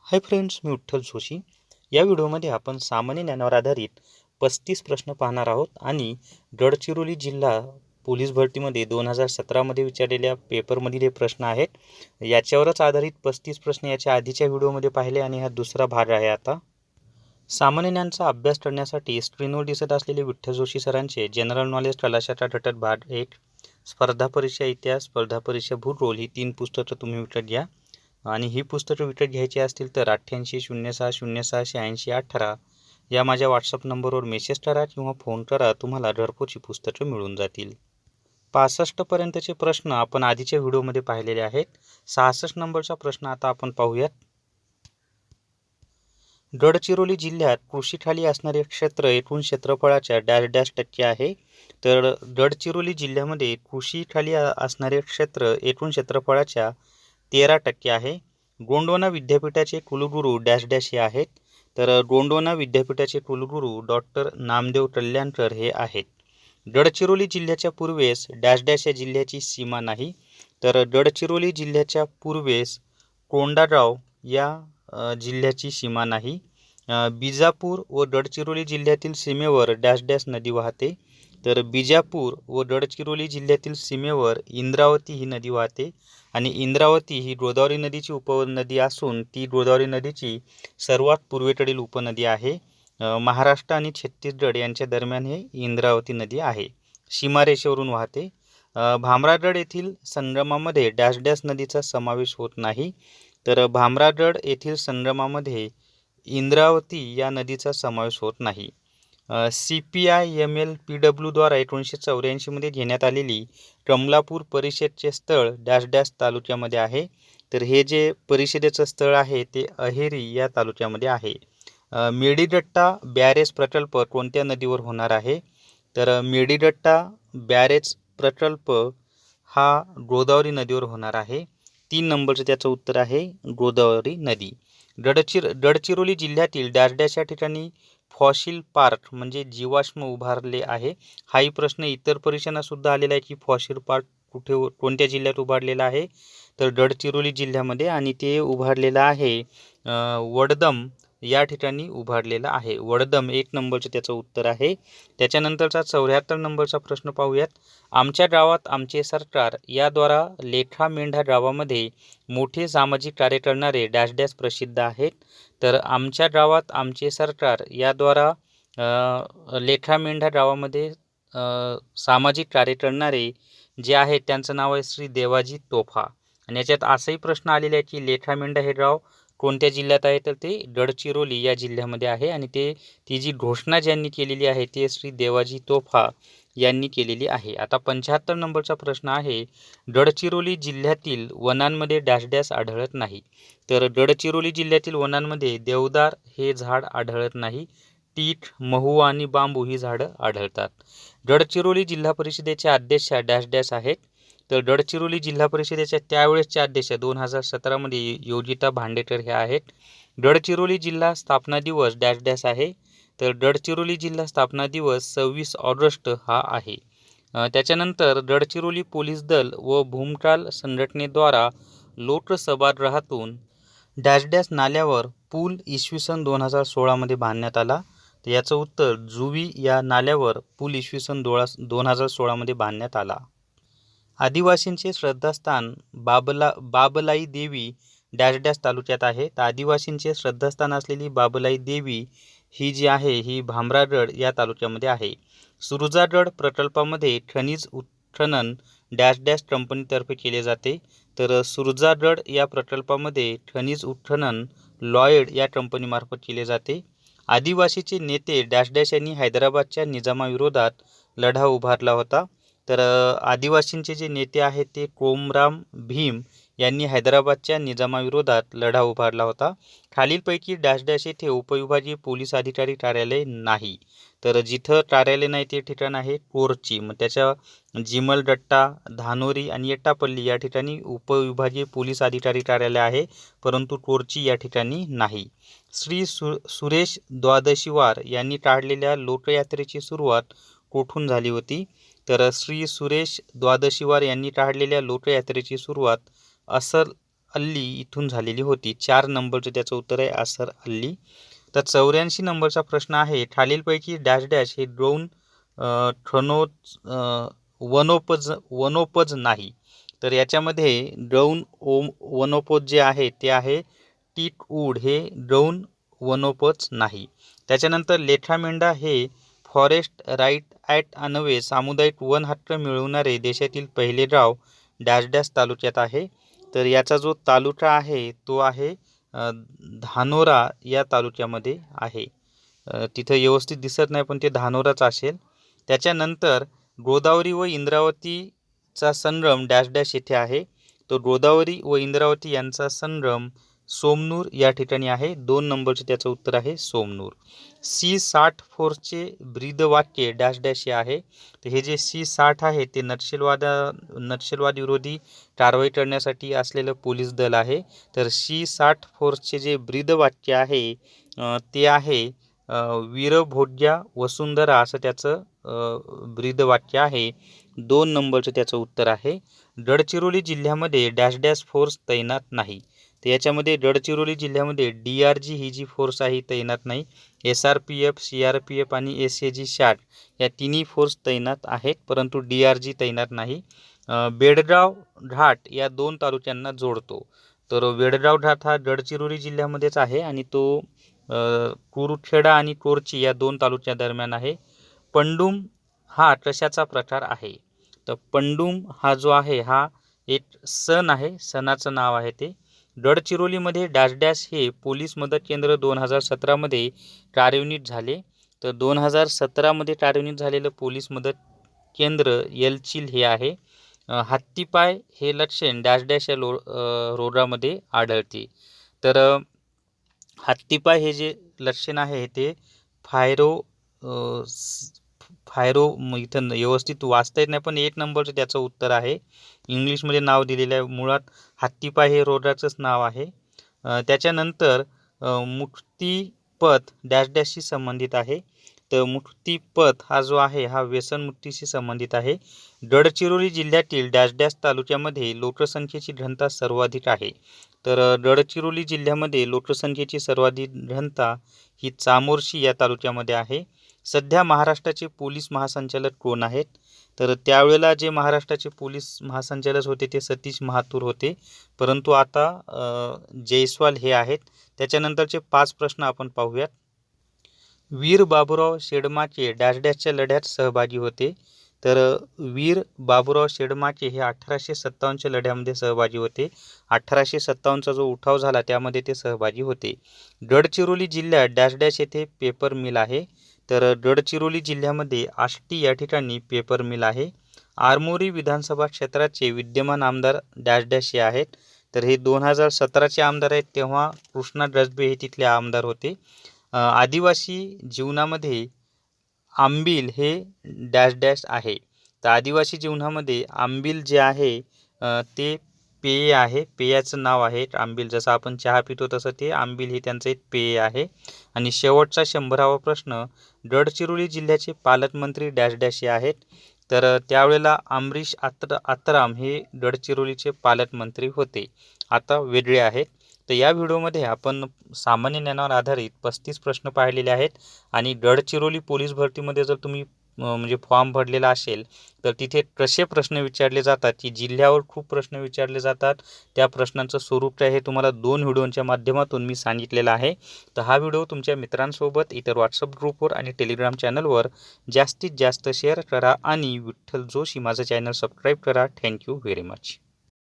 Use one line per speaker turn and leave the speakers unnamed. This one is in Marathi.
हाय फ्रेंड्स, मी विठ्ठल जोशी. या व्हिडिओमध्ये आपण सामान्य ज्ञानावर आधारित 35 प्रश्न पाहणार आहोत आणि गडचिरोली जिल्हा पोलीस भरतीमध्ये 2017 मध्ये विचारलेल्या पेपरमधील हे प्रश्न आहेत. याच्यावरच आधारित 35 प्रश्न याच्या आधीच्या व्हिडिओमध्ये पाहिले आणि हा दुसरा भाग आहे. आता सामान्य ज्ञानचा अभ्यास करण्यासाठी स्क्रीनवर दिसत असलेले विठ्ठल जोशी सरांचे जनरल नॉलेज तलाशाचा घटक भाग 1, स्पर्धा परीक्षा इतिहास, स्पर्धा परीक्षा भूगोल ही 3 पुस्तकं तुम्ही विकत घ्या. आणि ही पुस्तकं विकत घ्यायची असतील तर 8806068018 या माझ्या व्हॉट्सअप नंबरवर मेसेज करा किंवा फोन करा. तुम्हाला घरपोच ही पुस्तकं मिळून जातील. 65 पर्यंतचे प्रश्न आपण आधीच्या व्हिडिओमध्ये पाहिलेले आहेत. 66 नंबरचा प्रश्न आता आपण पाहूयात. गडचिरोली जिल्ह्यात कृषीखाली असणारे क्षेत्र एकूण क्षेत्रफळाच्या -% आहे. तर गडचिरोली जिल्ह्यामध्ये कृषीखाली असणारे क्षेत्र एकूण क्षेत्रफळाच्या 13% आहे. गोंडवाना विद्यापीठाचे कुलगुरू हे आहेत. तर गोंडवाना विद्यापीठाचे कुलगुरू डॉक्टर नामदेव कल्याणकर हे आहेत. गडचिरोली जिल्ह्याच्या पूर्वेस या जिल्ह्याची सीमा नाही. तर गडचिरोली जिल्ह्याच्या पूर्वेस कोंडागाव या जिल्ह्याची सीमा नाही. बिजापूर व गडचिरोली जिल्ह्यातील सीमेवर नदी वाहते. तर बिजापूर व गडचिरोली जिल्ह्यातील सीमेवर इंद्रावती ही नदी वाहते आणि इंद्रावती ही गोदावरी नदीची उपनदी असून ती गोदावरी नदीची सर्वात पूर्वेकडील उपनदी आहे. महाराष्ट्र आणि छत्तीसगड यांच्या दरम्यान हे इंद्रावती नदी आहे. सीमारेषेवरून वाहते. भामरागड येथील संगमामध्ये नदीचा समावेश होत नाही. तर भामरागड येथील संगमामध्ये इंद्रावती या नदीचा समावेश होत नाही. CPIMLPW द्वारा 1984 मध्ये घेण्यात आलेली कमलापूर परिषदचे स्थळ तालुक्यामध्ये आहे. तर हे जे परिषदेचं स्थळ आहे ते अहेरी या तालुक्यामध्ये आहे. मेडीगट्टा बॅरेज प्रकल्प कोणत्या नदीवर होणार आहे? तर मेडीगट्टा बॅरेज प्रकल्प हा गोदावरी नदीवर होणार आहे. 3 नंबरचं त्याचं उत्तर आहे गोदावरी नदी. गडचिरोली जिल्ह्यातील या ठिकाणी फॉसिल पार्क म्हणजे जीवाश्म उभारले आहे. हाही प्रश्न इतर परीक्षांना सुद्धा आलेला आहे की फॉसिल पार्क कोणत्या जिल्ह्यात उभारलेला आहे? तर गडचिरोली जिल्ह्यामध्ये आणि ते उभारलेलं आहे वडदम या ठिकाणी उभारलेला आहे. वडदम 1 नंबरचं त्याचं उत्तर आहे. त्याच्यानंतरचा 74 नंबरचा प्रश्न पाहूयात. आमच्या गावात आमचे सरकार याद्वारा लेखा मेंढा गावामध्ये मोठे सामाजिक कार्य करणारे प्रसिद्ध आहेत. तर आमच्या गावात आमचे सरकार याद्वारा लेखा मेंढा गावामध्ये सामाजिक कार्य करणारे जे आहेत त्यांचं नाव आहे श्री देवाजी तोफा. आणि याच्यात असाही प्रश्न आलेला आहे की लेखा मेंढा हे गाव कोणत्या जिल्ह्यात आहे? तर ते गडचिरोली या जिल्ह्यामध्ये आहे आणि ती जी घोषणा ज्यांनी केलेली आहे ते श्री देवाजी तोफा यांनी केलेली आहे. आता 75 नंबरचा प्रश्न आहे. गडचिरोली जिल्ह्यातील वनांमध्ये आढळत नाही. तर गडचिरोली जिल्ह्यातील वनांमध्ये देवदार हे झाड आढळत नाही. टीक, महुआ आणि बांबू ही झाडं आढळतात. गडचिरोली जिल्हा परिषदेच्या अध्यक्षा आहेत. तर गडचिरोली जिल्हा परिषदेच्या त्यावेळेसच्या अध्यक्षा 2017 मध्ये योगिता भांडेकर ह्या आहेत. गडचिरोली जिल्हा स्थापना दिवस आहे. तर गडचिरोली जिल्हा स्थापना दिवस 26 ऑगस्ट हा आहे. त्याच्यानंतर गडचिरोली पोलीस दल व भूमकाल संघटनेद्वारा लोकसभागृहातून नाल्यावर पूल इसवी सन 2016 मध्ये बांधण्यात आला. तर याचं उत्तर जुवी या नाल्यावर पूल इसवी सन 2016 मध्ये बांधण्यात आला. आदिवासींचे श्रद्धास्थान बाबलाई देवी तालुक्यात आहे. तर आदिवासींचे श्रद्धास्थान असलेली बाबलाई देवी ही जी आहे ही भामरागड या तालुक्यामध्ये आहे. सुरजागड प्रकल्पामध्ये खनिज उत्खनन कंपनीतर्फे केले जाते. तर सुरजागड या प्रकल्पामध्ये खनिज उत्खनन लॉयड या कंपनीमार्फत केले जाते. आदिवासीचे नेते यांनी हैदराबादच्या निजामाविरोधात लढा उभारला होता. तर आदिवासींचे जे नेते आहेत ते कोमराम भीम यांनी हैदराबादच्या निजामाविरोधात लढा उभारला होता. खालीलपैकी येथे उपविभागीय पोलीस अधिकारी कार्यालय नाही. तर जिथं कार्यालय नाही ते ठिकाण आहे कोरची. मग त्याच्या जिमलगट्टा, धानोरी आणि एटापल्ली या ठिकाणी उपविभागीय पोलीस अधिकारी कार्यालय आहे, परंतु कोरची या ठिकाणी नाही. श्री सुरेश द्वादशीवार यांनी काढलेल्या लोकयात्रेची सुरुवात कोठून झाली होती? तर श्री सुरेश द्वादशीवार यांनी काढलेल्या लोकयात्रेची सुरुवात अल्ली इथून झालेली होती. 4 नंबरचं त्याचं उत्तर आहे असर अल्ली. तर 84 नंबरचा प्रश्न आहे, खालीलपैकी डॅश डॅश हे ड्रोन वनोपज नाही. तर याच्यामध्ये ड्रोन वनोपज जे आहे ते आहे टीकवूड, हे ड्रोन वनोपज नाही. त्याच्यानंतर लेठामेंढा हे फॉरेस्ट राईट ॲट अन्वे सामुदायिक वन हक्क मिळवणारे देशातील पहिले गाव डॅश डॅश तालुक्यात आहे. तर याचा जो तालुका आहे तो आहे धानोरा या तालुक्यामध्ये आहे. तिथं व्यवस्थित दिसत नाही पण ते धानोराच असेल. त्याच्यानंतर गोदावरी व इंद्रावतीचा संगम डॅश डॅश येथे आहे. तो गोदावरी व इंद्रावती यांचा संगम सोमनूर या ठिकाणी आहे. 2 नंबरचे त्याचं उत्तर आहे सोमनूर. C-60 ब्रीदवाक्य डॅश डॅश हे आहे. तर हे जे C-60 आहे ते नक्षलवाद विरोधी कारवाई करण्यासाठी असलेलं पोलीस दल आहे. तर C-60 जे ब्रीदवाक्य आहे ते आहे वीरभोग्या वसुंधरा असं त्याचं ब्रीदवाक्य आहे. 2 नंबरचं त्याचं उत्तर आहे. गडचिरोली जिल्ह्यामध्ये डॅश डॅश फोर्स तैनात नाही. तर याच्यामध्ये गडचिरोली जिल्ह्यामध्ये DRG ही जी फोर्स आहे तैनात नाही. SRPF, CRPF आणि SAG शाट या तिन्ही फोर्स तैनात आहेत, परंतु DRG तैनात नाही. बेडगाव घाट या 2 तालुक्यांना जोडतो. तर बेडगाव घाट हा गडचिरोली जिल्ह्यामध्येच आहे आणि तो कुरुखेडा आणि कोरची या 2 तालुक्या दरम्यान आहे. पंडुम हा कशाचा प्रकार आहे? तर पंडुम हा जो आहे हा एक सण आहे, सणाचं नाव आहे ते. गडचिरोलीमध्ये डॅश डॅश हे पोलीस मदत केंद्र 2017 मध्ये कार्यान्वित झाले. तर 2017 कार्यान्वित झालेलं पोलीस मदत केंद्र एलचिल हे आहे. हत्तीपाय हे लक्षण डॅश डॅश या रोगामध्ये आढळते. तर हत्तीपाय हे जे लक्षण आहे ते इथं व्यवस्थित वाचता येत नाही पण 1 नंबरचं त्याचं उत्तर आहे. इंग्लिशमध्ये नाव दिलेलं आहे. मुळात हत्तीपाय हे रोगाचंच नाव आहे. त्याच्यानंतर मुक्तिपथ डॅश डॅशशी संबंधित आहे. तर मुक्तिपथ हा जो आहे हा व्यसनमुक्तीशी संबंधित आहे. गडचिरोली जिल्ह्यातील डॅश डॅश तालुक्यामध्ये लोकसंख्येची घनता सर्वाधिक आहे. तर गडचिरोली जिल्ह्यामध्ये लोकसंख्येची सर्वाधिक घनता ही चामोर्शी या तालुक्यामध्ये आहे. सध्या महाराष्ट्राचे पोलीस महासंचालक कोण आहेत? तर त्यावेळेला जे महाराष्ट्राचे पोलीस महासंचालक होते ते सतीश महातूर होते, परंतु आता जयस्वाल हे आहेत. त्याच्यानंतरचे 5 प्रश्न आपण पाहूयात. वीर बाबूराव शेडमाके डॅश डॅशच्या लढ्यात सहभागी होते. तर वीर बाबूराव शेडमाके हे 1857च्या लढ्यामध्ये सहभागी होते. 1857चा जो उठाव झाला त्यामध्ये ते सहभागी होते. गडचिरोली जिल्ह्यात डॅश डॅश येथे पेपर मिल आहे. तर गडचिरोली जिल्ह्यामध्ये आष्टी या ठिकाणी पेपर मिल आहे. आरमोरी विधानसभा क्षेत्राचे विद्यमान आमदार डॅश डॅश हे आहेत. तर हे 2017चे आमदार आहेत, तेव्हा कृष्णा गजबे हे तिथले आमदार होते. आदिवासी जीवनामध्ये आंबील हे डॅश डॅश आहे. तर आदिवासी जीवनामध्ये आंबील जे आहे ते पेय आहे, पेयाचं नाव आहे आंबील. जसं आपण चहा पितो तसं ते आंबील हे त्यांचं एक पेय आहे. आणि शेवटचा 100वा प्रश्न, गडचिरोली जिल्ह्याचे पालकमंत्री डॅश डॅश हे आहेत. तर त्यावेळेला अमरीश आत्राम हे गडचिरोलीचे पालकमंत्री होते, आता वेगळे आहेत. तर या व्हिडिओमध्ये आपण सामान्य ज्ञानावर आधारित 35 प्रश्न पाहिलेले आहेत. आणि गडचिरोली पोलीस भरतीमध्ये जर तुम्ही म्हणजे फॉर्म भरलेला असेल तर तिथे कसे प्रश्न विचारले जातात, की जिल्ह्यावर खूप प्रश्न विचारले जातात, त्या प्रश्नांचं स्वरूप काय हे तुम्हाला 2 व्हिडिओच्या माध्यमातून मी सांगितलेलं आहे. तर हा व्हिडिओ तुमच्या मित्रांसोबत, इतर व्हॉट्सअप ग्रुपवर आणि टेलिग्राम चॅनलवर जास्तीत जास्त शेअर करा आणि विठ्ठल जोशी माझं चॅनल सबस्क्राईब करा. Thank you very much.